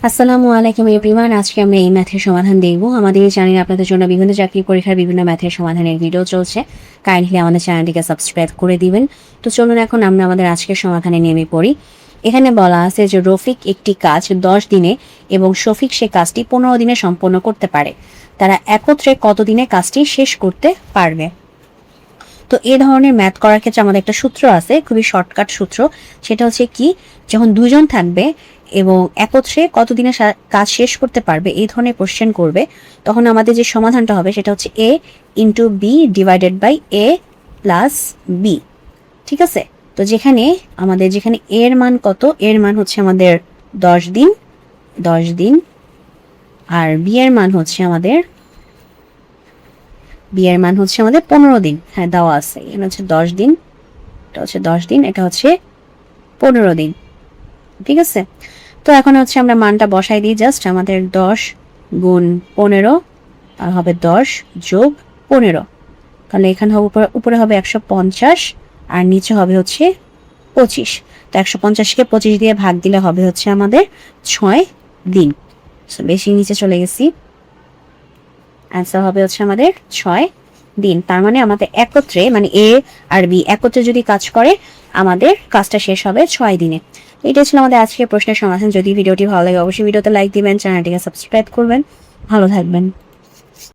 আসসালামু আলাইকুম এভরিওয়ান। আজকে আমরা এই ম্যাথের সমাধান দেখব। আমাদের এই চ্যানেলে আপনাদের জন্য বিভিন্ন চাকরি পরীক্ষার বিভিন্ন ম্যাথের সমাধানের ভিডিও চলছে। কাইন্ডলি আমাদের চ্যানেলটিকে সাবস্ক্রাইব করে দিবেন। তো চলুন এখন আমরা আমাদের আজকের সমাধানে নেমে পড়ি। এখানে বলা আছে যে রফিক একটি কাজ 10 দিনে এবং শফিক সে কাজটি 15 দিনে সম্পন্ন করতে পারে। তারা একত্রে কত দিনে কাজটি শেষ করতে পারবে? তো এই ধরনের ম্যাথ করার ক্ষেত্রে আমাদের একটা সূত্র আছে, খুবই শর্টকাট সূত্র। সেটা হচ্ছে কি, যখন দুজন থাকবে এবং একত্রে কতদিনে কাজ শেষ করতে পারবে এই ধরনের কোশ্চেন করবে, তখন আমাদের যে সমাধানটা হবে সেটা হচ্ছে A into B divided by A plus B. ঠিক আছে? তো যেখানে এর মান কত, এর মান হচ্ছে আমাদের 10 দিন, আর বি এর মান হচ্ছে আমাদের 15 দিন। হ্যাঁ, দেওয়া আছে। এখানে হচ্ছে 10 দিন, এটা হচ্ছে 10 দিন, এটা হচ্ছে 15 দিন। ঠিক আছে? তো এখন হচ্ছে আমরা মানটা বসাই দিই জাস্ট। আমাদের 10 গুণ 15 আর হবে 10 যোগ 15, তাহলে এখানে হবে উপরে হবে 150 আর নিচে হবে হচ্ছে 25। তো 150কে 25 দিয়ে ভাগ দিলে হবে হচ্ছে আমাদের 6 দিন। বেশি নিচে চলে গেছি, অ্যান্সার হবে হচ্ছে আমাদের 6 দিন। তার মানে আমাদের একত্রে, মানে এ আর বি একত্রে যদি কাজ করে আমাদের কাজটা শেষ হবে 6 দিনে। এটা ছিল আমাদের আজকের প্রশ্নের সমাধান। যদি ভিডিওটি ভালো লাগে অবশ্যই ভিডিওতে লাইক দিবেন, চ্যানেলটিকে সাবস্ক্রাইব করবেন। ভালো থাকবেন।